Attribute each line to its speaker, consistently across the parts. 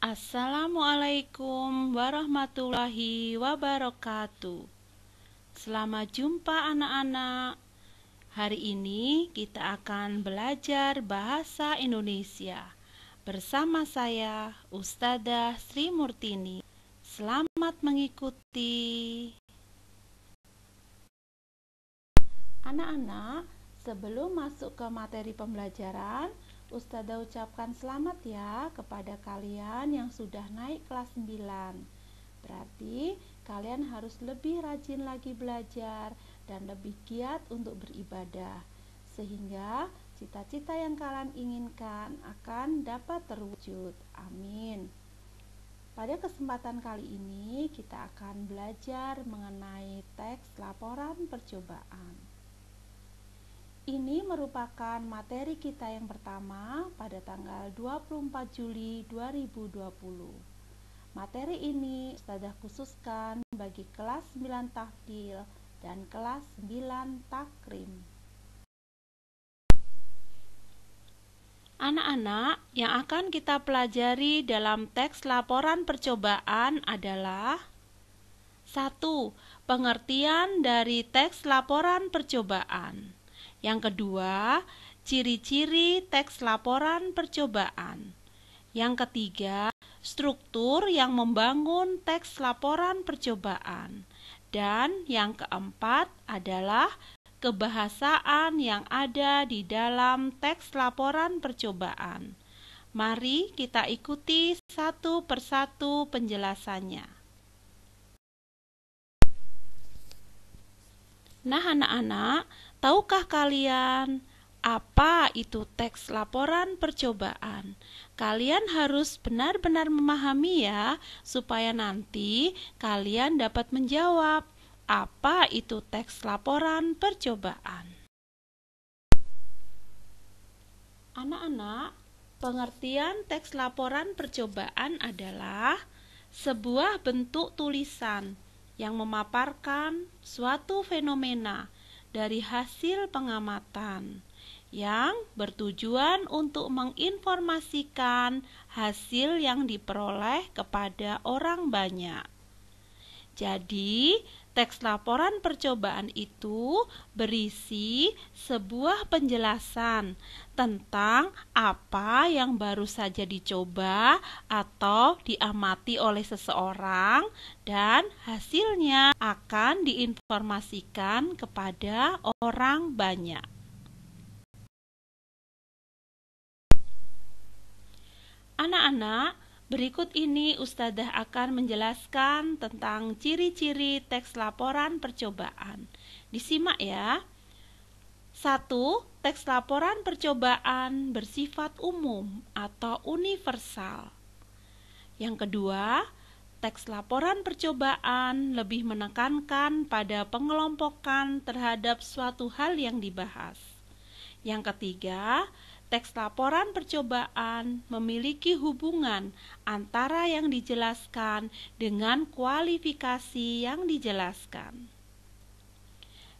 Speaker 1: Assalamualaikum warahmatullahi wabarakatuh. Selamat jumpa anak-anak. Hari ini kita akan belajar bahasa Indonesia bersama saya Ustadzah Sri Murtini. Selamat mengikuti. Anak-anak, sebelum masuk ke materi pembelajaran, Ustadzah ucapkan selamat ya kepada kalian yang sudah naik kelas 9. Berarti kalian harus lebih rajin lagi belajar dan lebih giat untuk beribadah, sehingga cita-cita yang kalian inginkan akan dapat terwujud. Amin. Pada kesempatan kali ini kita akan belajar mengenai teks laporan percobaan. Ini merupakan materi kita yang pertama pada tanggal 24 Juli 2020. Materi ini Ustadzah khususkan bagi kelas 9 Tafdil dan kelas 9 Takrim. Anak-anak, yang akan kita pelajari dalam teks laporan percobaan adalah 1. Pengertian dari teks laporan percobaan. Yang kedua, ciri-ciri teks laporan percobaan. Yang ketiga, struktur yang membangun teks laporan percobaan. Dan yang keempat adalah kebahasaan yang ada di dalam teks laporan percobaan. Mari kita ikuti satu persatu penjelasannya. Nah, anak-anak, tahukah kalian apa itu teks laporan percobaan? Kalian harus benar-benar memahami ya, supaya nanti kalian dapat menjawab apa itu teks laporan percobaan. Anak-anak, pengertian teks laporan percobaan adalah sebuah bentuk tulisan yang memaparkan suatu fenomena dari hasil pengamatan yang bertujuan untuk menginformasikan hasil yang diperoleh kepada orang banyak. Jadi, teks laporan percobaan itu berisi sebuah penjelasan tentang apa yang baru saja dicoba atau diamati oleh seseorang dan hasilnya akan diinformasikan kepada orang banyak. Anak-anak, berikut ini Ustadzah akan menjelaskan tentang ciri-ciri teks laporan percobaan. Disimak ya. 1. Teks laporan percobaan bersifat umum atau universal. Yang kedua, teks laporan percobaan lebih menekankan pada pengelompokan terhadap suatu hal yang dibahas. Yang ketiga, teks laporan percobaan memiliki hubungan antara yang dijelaskan dengan kualifikasi yang dijelaskan.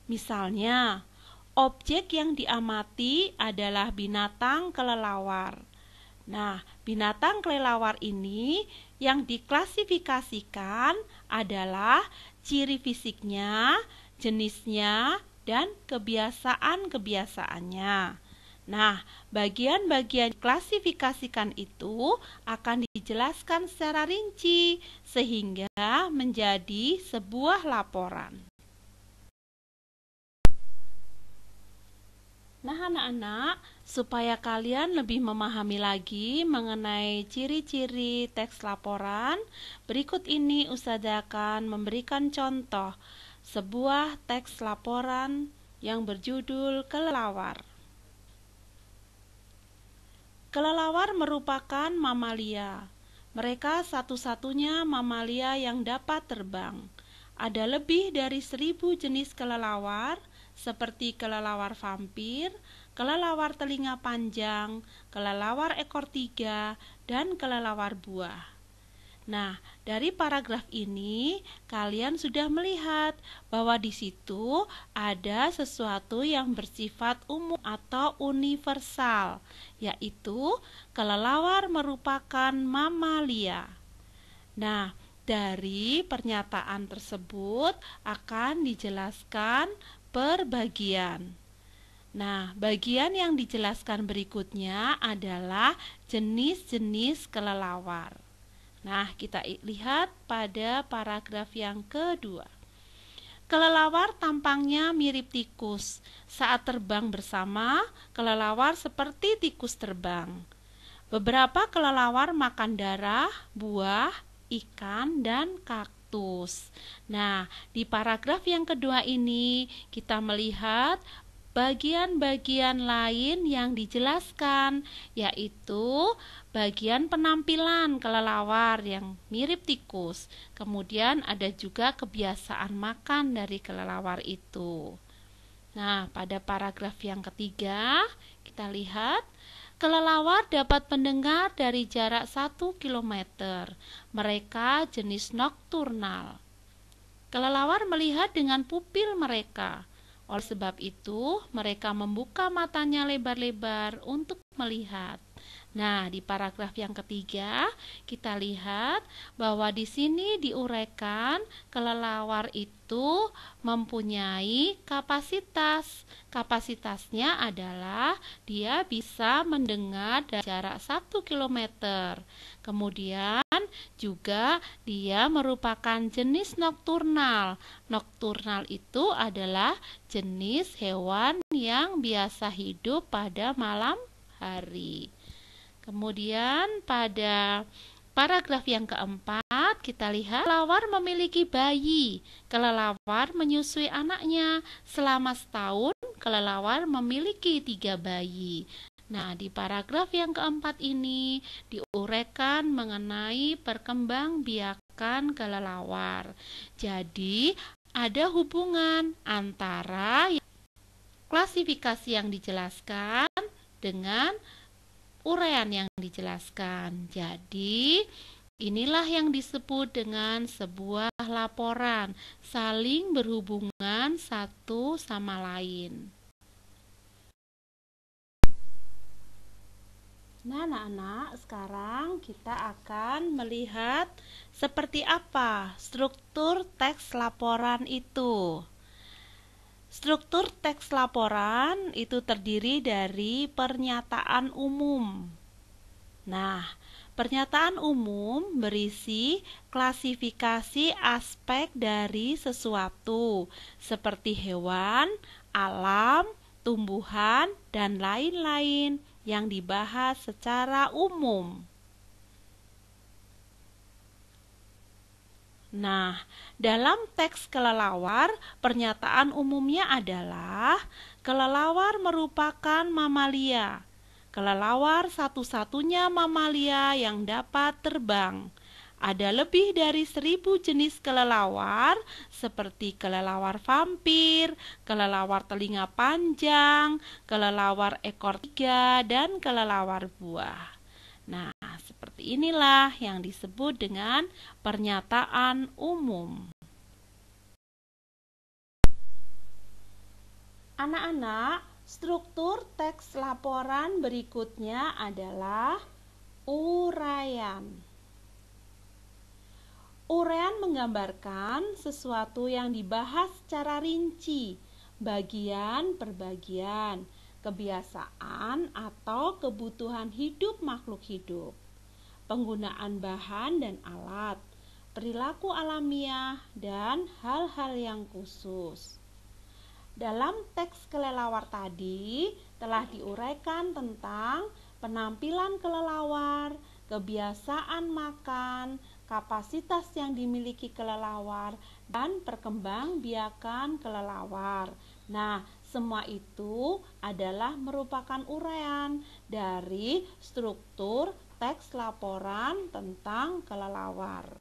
Speaker 1: Misalnya, objek yang diamati adalah binatang kelelawar. Nah, binatang kelelawar ini yang diklasifikasikan adalah ciri fisiknya, jenisnya, dan kebiasaan-kebiasaannya. Nah, bagian-bagian klasifikasikan itu akan dijelaskan secara rinci sehingga menjadi sebuah laporan. Nah, anak-anak, supaya kalian lebih memahami lagi mengenai ciri-ciri teks laporan, berikut ini Ustadzah akan memberikan contoh sebuah teks laporan yang berjudul kelelawar. Kelelawar merupakan mamalia. Mereka satu-satunya mamalia yang dapat terbang. Ada lebih dari 1000 jenis kelelawar, seperti kelelawar vampir, kelelawar telinga panjang, kelelawar ekor 3, dan kelelawar buah. Nah, dari paragraf ini kalian sudah melihat bahwa di situ ada sesuatu yang bersifat umum atau universal, yaitu kelelawar merupakan mamalia. Nah, dari pernyataan tersebut akan dijelaskan per bagian. Nah, bagian yang dijelaskan berikutnya adalah jenis-jenis kelelawar. Nah, kita lihat pada paragraf yang kedua. Kelelawar tampangnya mirip tikus. Saat terbang bersama, kelelawar seperti tikus terbang. Beberapa kelelawar makan darah, buah, ikan, dan kaktus. Nah, di paragraf yang kedua ini kita melihat bagian-bagian lain yang dijelaskan, yaitu bagian penampilan kelelawar yang mirip tikus. Kemudian ada juga kebiasaan makan dari kelelawar itu. Nah, pada paragraf yang ketiga, kita lihat kelelawar dapat mendengar dari jarak 1 km. Mereka jenis nokturnal. Kelelawar melihat dengan pupil mereka. Oleh sebab itu, mereka membuka matanya lebar-lebar untuk melihat. Nah, di paragraf yang ketiga, kita lihat bahwa di sini diuraikan kelelawar itu mempunyai kapasitas. Kapasitasnya adalah dia bisa mendengar dari jarak 1 km. Kemudian juga dia merupakan jenis nokturnal. Nokturnal itu adalah jenis hewan yang biasa hidup pada malam hari. Kemudian pada paragraf yang keempat kita lihat kelelawar memiliki bayi. Kelelawar menyusui anaknya. Selama setahun kelelawar memiliki 3 bayi. Nah, di paragraf yang keempat ini diuraikan mengenai perkembangbiakan kelelawar. Jadi, ada hubungan antara klasifikasi yang dijelaskan dengan uraian yang dijelaskan. Jadi, inilah yang disebut dengan sebuah laporan, saling berhubungan satu sama lain. Nah, anak-anak, sekarang kita akan melihat seperti apa struktur teks laporan itu. Struktur teks laporan itu terdiri dari pernyataan umum. Nah, pernyataan umum berisi klasifikasi aspek dari sesuatu, seperti hewan, alam, tumbuhan, dan lain-lain yang dibahas secara umum. Nah, dalam teks kelelawar, pernyataan umumnya adalah kelelawar merupakan mamalia. Kelelawar satu-satunya mamalia yang dapat terbang. Ada lebih dari 1000 jenis kelelawar seperti kelelawar vampir, kelelawar telinga panjang, kelelawar ekor 3, dan kelelawar buah. Nah, seperti inilah yang disebut dengan pernyataan umum. Anak-anak, struktur teks laporan berikutnya adalah uraian. Uraian menggambarkan sesuatu yang dibahas secara rinci, bagian per bagian, kebiasaan atau kebutuhan hidup makhluk hidup, penggunaan bahan dan alat, perilaku alamiah, dan hal-hal yang khusus. Dalam teks kelelawar tadi telah diuraikan tentang penampilan kelelawar, kebiasaan makan, kapasitas yang dimiliki kelelawar, dan perkembangbiakan kelelawar. Nah, semua itu adalah merupakan uraian dari struktur teks laporan tentang kelelawar.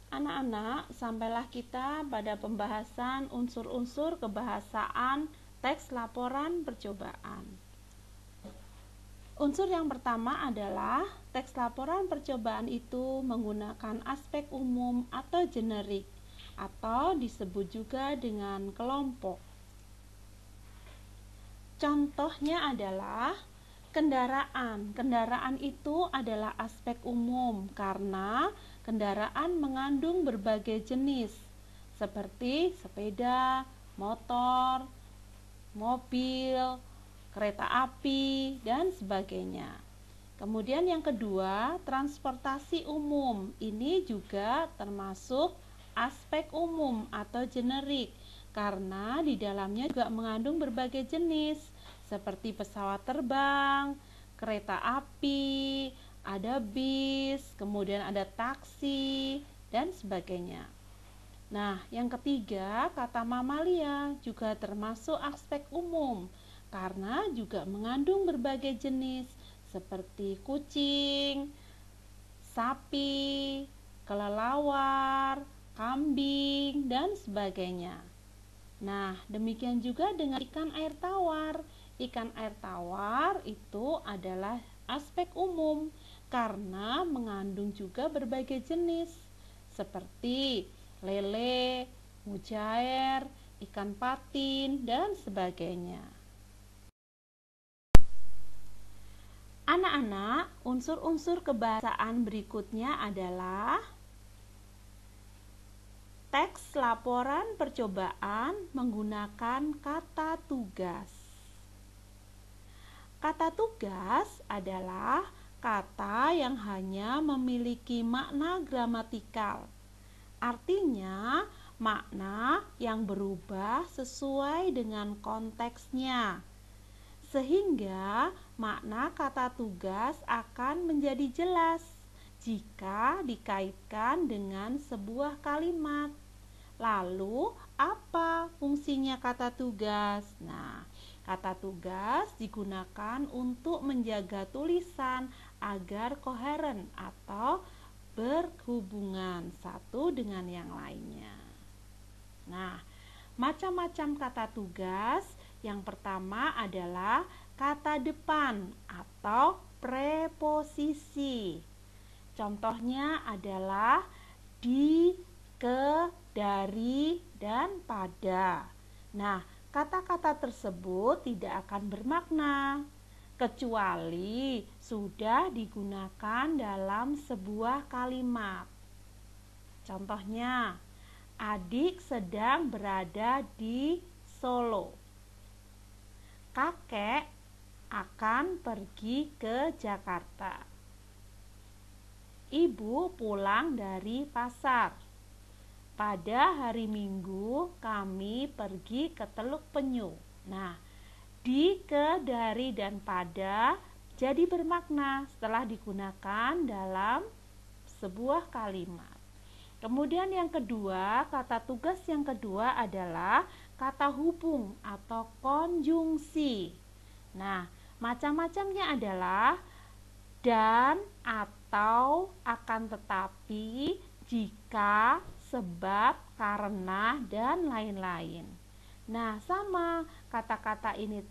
Speaker 1: Anak-anak, sampailah kita pada pembahasan unsur-unsur kebahasaan teks laporan percobaan. Unsur yang pertama adalah teks laporan percobaan itu menggunakan aspek umum atau generik, atau disebut juga dengan kelompok. Contohnya adalah kendaraan. Kendaraan itu adalah aspek umum karena kendaraan mengandung berbagai jenis, seperti sepeda, motor, mobil, kereta api, dan sebagainya. Kemudian yang kedua, transportasi umum. Ini juga termasuk aspek umum atau generik karena di dalamnya juga mengandung berbagai jenis seperti pesawat terbang, kereta api, ada bis, kemudian ada taksi, dan sebagainya. Nah, yang ketiga, kata mamalia juga termasuk aspek umum karena juga mengandung berbagai jenis seperti kucing, sapi, kelelawar, kambing, dan sebagainya. Nah, demikian juga dengan ikan air tawar. Ikan air tawar itu adalah aspek umum karena mengandung juga berbagai jenis seperti lele, mujair, ikan patin, dan sebagainya. Anak-anak, unsur-unsur kebahasaan berikutnya adalah teks laporan percobaan menggunakan kata tugas. Kata tugas adalah kata yang hanya memiliki makna gramatikal. Artinya, makna yang berubah sesuai dengan konteksnya. Sehingga makna kata tugas akan menjadi jelas jika dikaitkan dengan sebuah kalimat. Lalu, apa fungsinya kata tugas? Nah, kata tugas digunakan untuk menjaga tulisan agar koheren atau berhubungan satu dengan yang lainnya. Nah, macam-macam kata tugas. Yang pertama adalah kata depan atau preposisi. Contohnya adalah di, ke, dari, dan pada. Nah, kata-kata tersebut tidak akan bermakna kecuali sudah digunakan dalam sebuah kalimat. Contohnya, adik sedang berada di Solo. Kakek akan pergi ke Jakarta. Ibu pulang dari pasar. Pada hari Minggu kami pergi ke Teluk Penyu. Nah, di, ke, dari, dan pada jadi bermakna setelah digunakan dalam sebuah kalimat. Kemudian yang kedua, kata tugas yang kedua adalah kata hubung atau konjungsi. Nah, macam-macamnya adalah dan, atau, akan tetapi, jika, sebab, karena, dan lain-lain. Nah, sama kata-kata ini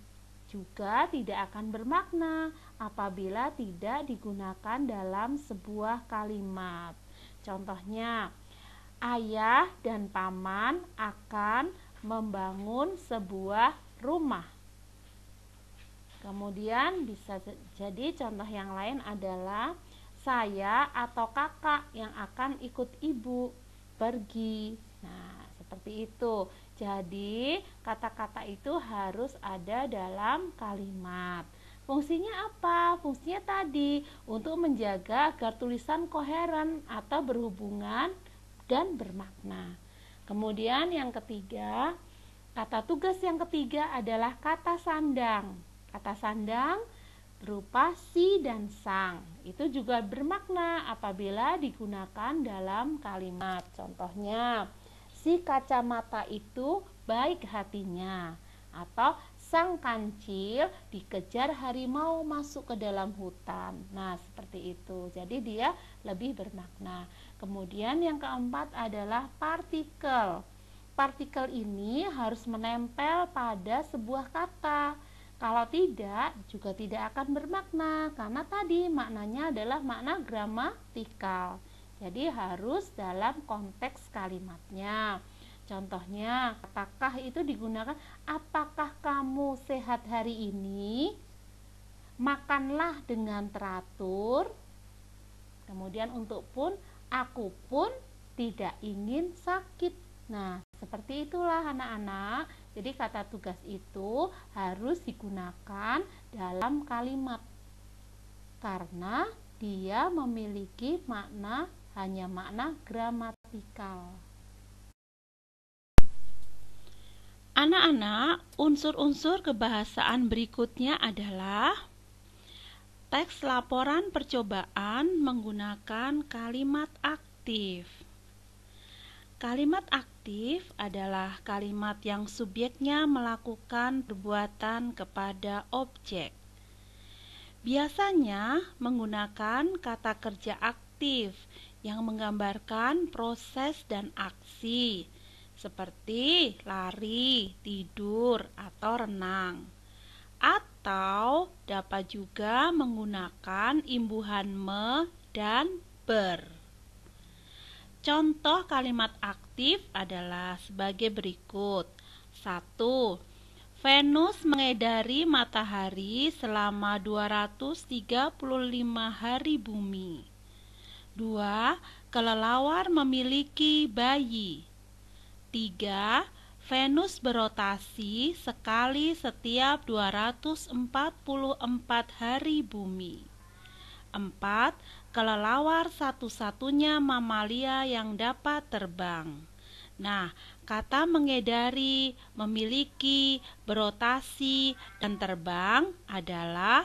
Speaker 1: juga tidak akan bermakna apabila tidak digunakan dalam sebuah kalimat. Contohnya, ayah dan paman akan membangun sebuah rumah. Kemudian bisa jadi contoh yang lain adalah saya atau kakak yang akan ikut ibu pergi. Nah, seperti itu. Jadi, kata-kata itu harus ada dalam kalimat. Fungsinya apa? Fungsinya tadi untuk menjaga agar tulisan koheren atau berhubungan dan bermakna. Kemudian yang ketiga, kata tugas yang ketiga adalah kata sandang. Kata sandang berupa si dan sang. Itu juga bermakna apabila digunakan dalam kalimat. Contohnya, si kacamata itu baik hatinya, atau sang kancil dikejar harimau masuk ke dalam hutan. Nah, seperti itu. Jadi dia lebih bermakna. Kemudian yang keempat adalah partikel. Partikel ini harus menempel pada sebuah kata. Kalau tidak, juga tidak akan bermakna karena tadi maknanya adalah makna gramatikal. Jadi harus dalam konteks kalimatnya. Contohnya, apakah itu digunakan apakah kamu sehat hari ini? Makanlah dengan teratur. Kemudian untuk pun, aku pun tidak ingin sakit. Nah, seperti itulah anak-anak. Jadi kata tugas itu harus digunakan dalam kalimat karena dia memiliki makna hanya makna gramatikal. Anak-anak, unsur-unsur kebahasaan berikutnya adalah teks laporan percobaan menggunakan kalimat aktif. Kalimat aktif adalah kalimat yang subjeknya melakukan perbuatan kepada objek. Biasanya menggunakan kata kerja aktif yang menggambarkan proses dan aksi, seperti lari, tidur, atau renang. Atau dapat juga menggunakan imbuhan me dan ber. Contoh kalimat aktif adalah sebagai berikut. 1. Venus mengedari matahari selama 235 hari bumi. 2. Kelelawar memiliki bayi. 3. Venus berotasi sekali setiap 244 hari bumi. 4. Kelelawar satu-satunya mamalia yang dapat terbang. Nah, kata mengedari, memiliki, berotasi, dan terbang adalah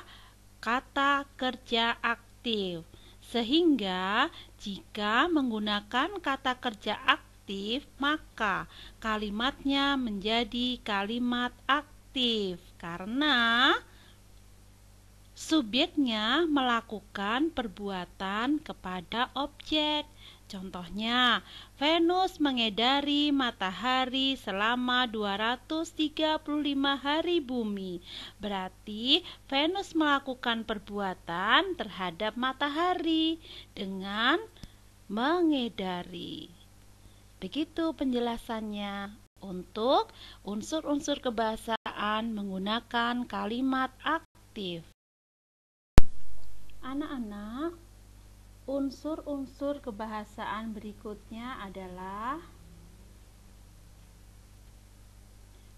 Speaker 1: kata kerja aktif. Sehingga jika menggunakan kata kerja aktif, maka kalimatnya menjadi kalimat aktif karena subjeknya melakukan perbuatan kepada objek. Contohnya, Venus mengedari matahari selama 235 hari bumi. Berarti Venus melakukan perbuatan terhadap matahari dengan mengedari. Begitu penjelasannya untuk unsur-unsur kebahasaan menggunakan kalimat aktif. Anak-anak, unsur-unsur kebahasaan berikutnya adalah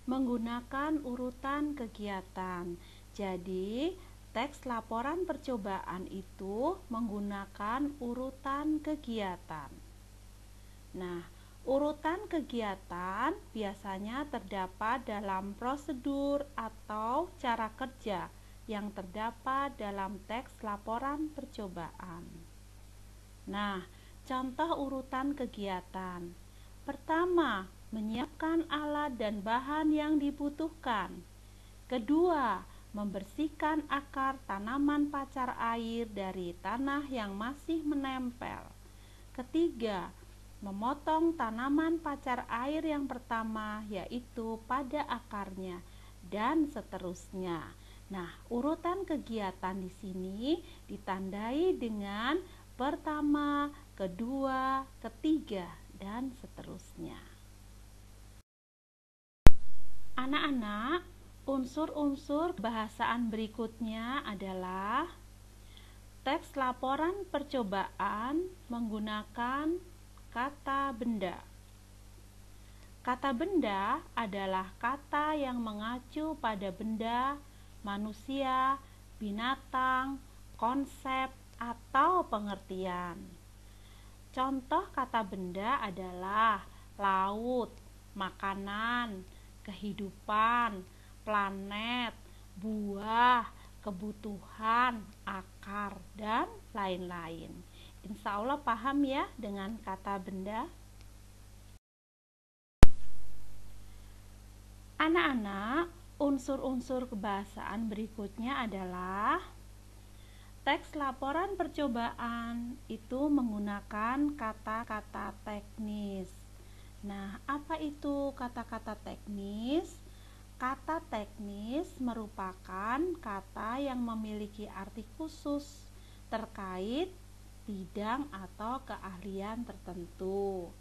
Speaker 1: menggunakan urutan kegiatan. Jadi, teks laporan percobaan itu menggunakan urutan kegiatan. Nah, urutan kegiatan biasanya terdapat dalam prosedur atau cara kerja yang terdapat dalam teks laporan percobaan. Nah, contoh urutan kegiatan. Pertama, menyiapkan alat dan bahan yang dibutuhkan. Kedua, membersihkan akar tanaman pacar air dari tanah yang masih menempel. Ketiga, memotong tanaman pacar air yang pertama, yaitu pada akarnya, dan seterusnya. Nah, urutan kegiatan di sini ditandai dengan pertama, kedua, ketiga, dan seterusnya. Anak-anak, unsur-unsur bahasaan berikutnya adalah teks laporan percobaan menggunakan kata benda. Kata benda adalah kata yang mengacu pada benda, manusia, binatang, konsep, atau pengertian. Contoh kata benda adalah laut, makanan, kehidupan, planet, buah, kebutuhan, akar, dan lain-lain. Insya Allah paham ya dengan kata benda? Anak-anak, unsur-unsur kebahasaan berikutnya adalah teks laporan percobaan itu menggunakan kata-kata teknis. Nah, apa itu kata-kata teknis? Kata teknis merupakan kata yang memiliki arti khusus terkait bidang atau keahlian tertentu.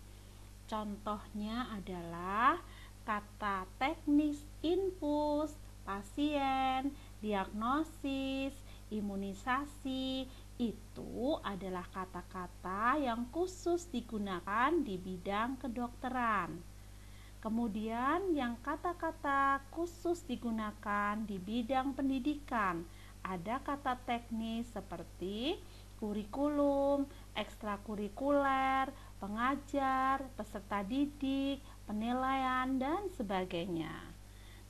Speaker 1: Contohnya adalah kata teknis infus, pasien, diagnosis, imunisasi. Itu adalah kata-kata yang khusus digunakan di bidang kedokteran. Kemudian yang kata-kata khusus digunakan di bidang pendidikan, ada kata teknis seperti kurikulum, ekstrakurikuler, pengajar, peserta didik, penilaian, dan sebagainya.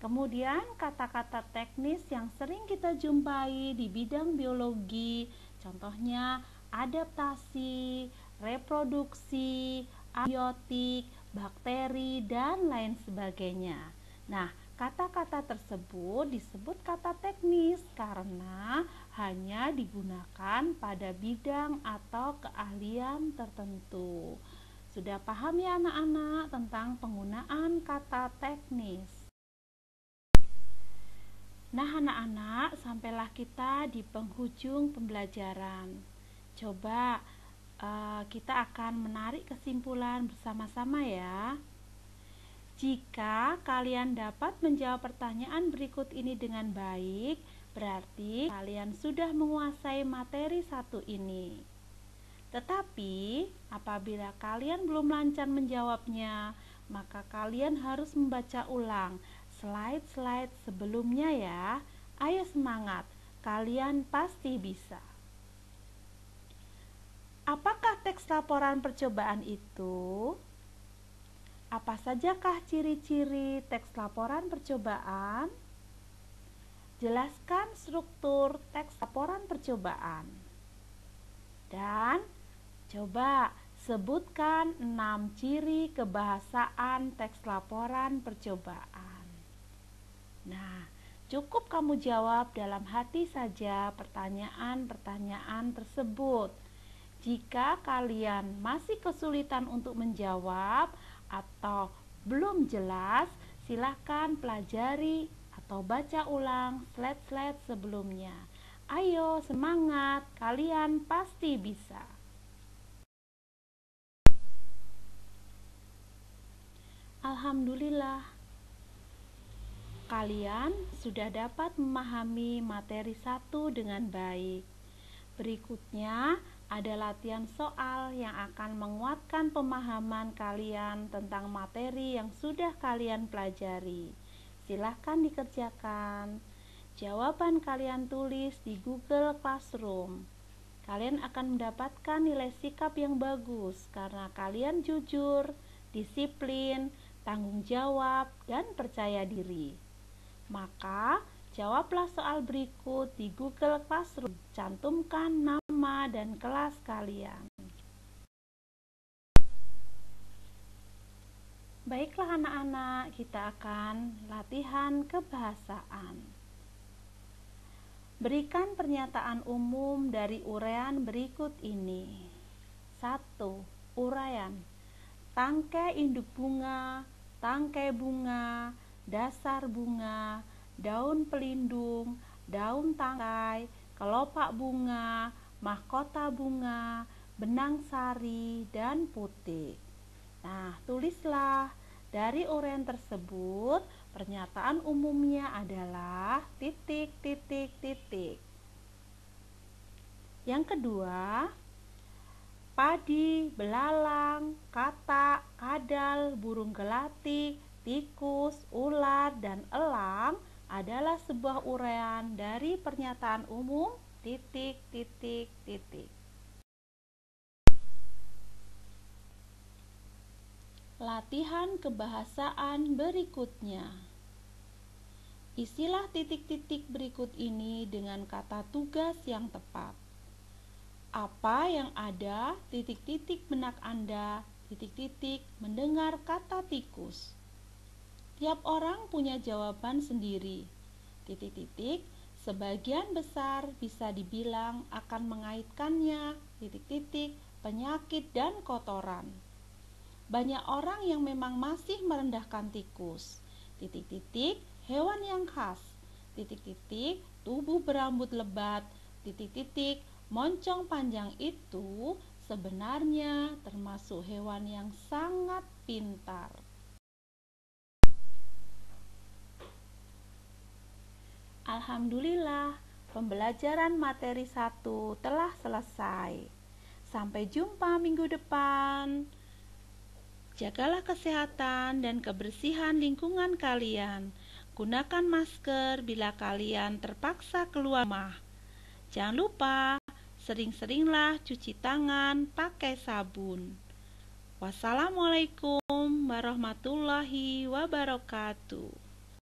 Speaker 1: Kemudian kata-kata teknis yang sering kita jumpai di bidang biologi, contohnya adaptasi, reproduksi, abiotik, bakteri, dan lain sebagainya. Nah, kata-kata tersebut disebut kata teknis karena hanya digunakan pada bidang atau keahlian tertentu. Sudah paham ya anak-anak tentang penggunaan kata teknis? Nah anak-anak, sampailah kita di penghujung pembelajaran. Coba kita akan menarik kesimpulan bersama-sama ya. Jika kalian dapat menjawab pertanyaan berikut ini dengan baik, berarti kalian sudah menguasai materi 1 ini. Tetapi, apabila kalian belum lancar menjawabnya, maka kalian harus membaca ulang slide-slide sebelumnya ya. Ayo semangat, kalian pasti bisa. Apakah teks laporan percobaan itu? Apa sajakah ciri-ciri teks laporan percobaan? Jelaskan struktur teks laporan percobaan. Dan coba sebutkan 6 ciri kebahasaan teks laporan percobaan. Nah, cukup kamu jawab dalam hati saja pertanyaan-pertanyaan tersebut. Jika kalian masih kesulitan untuk menjawab atau belum jelas, silakan pelajari atau baca ulang slide-slide sebelumnya. Ayo semangat, kalian pasti bisa. Alhamdulillah, kalian sudah dapat memahami materi 1 dengan baik. Berikutnya ada latihan soal yang akan menguatkan pemahaman kalian tentang materi yang sudah kalian pelajari. Silahkan dikerjakan. Jawaban kalian tulis di Google Classroom. Kalian akan mendapatkan nilai sikap yang bagus karena kalian jujur, disiplin, tanggung jawab, dan percaya diri. Maka jawablah soal berikut di Google Classroom. Cantumkan nama dan kelas kalian. Baiklah anak-anak, kita akan latihan kebahasaan. Berikan pernyataan umum dari uraian berikut ini. 1. Uraian. Tangkai induk bunga, tangkai bunga, dasar bunga, daun pelindung, daun tangkai, kelopak bunga, mahkota bunga, benang sari, dan putik. Nah, tulislah dari uraian tersebut, pernyataan umumnya adalah titik, titik, titik. Yang kedua, padi, belalang, katak, kadal, burung gelatik, tikus, ular, dan elang adalah sebuah uraian dari pernyataan umum titik, titik, titik. Latihan kebahasaan berikutnya. Isilah titik-titik berikut ini dengan kata tugas yang tepat. Apa yang ada titik-titik benak Anda titik-titik mendengar kata tikus. Tiap orang punya jawaban sendiri. Titik-titik, sebagian besar bisa dibilang akan mengaitkannya titik-titik penyakit dan kotoran. Banyak orang yang memang masih merendahkan tikus. Titik-titik Hewan yang khas, titik-titik, tubuh berambut lebat, titik-titik, moncong panjang itu sebenarnya termasuk hewan yang sangat pintar. Alhamdulillah, pembelajaran materi 1 telah selesai. Sampai jumpa minggu depan. Jagalah kesehatan dan kebersihan lingkungan kalian. Gunakan masker bila kalian terpaksa keluar rumah. Jangan lupa, sering-seringlah cuci tangan pakai sabun. Wassalamualaikum warahmatullahi wabarakatuh.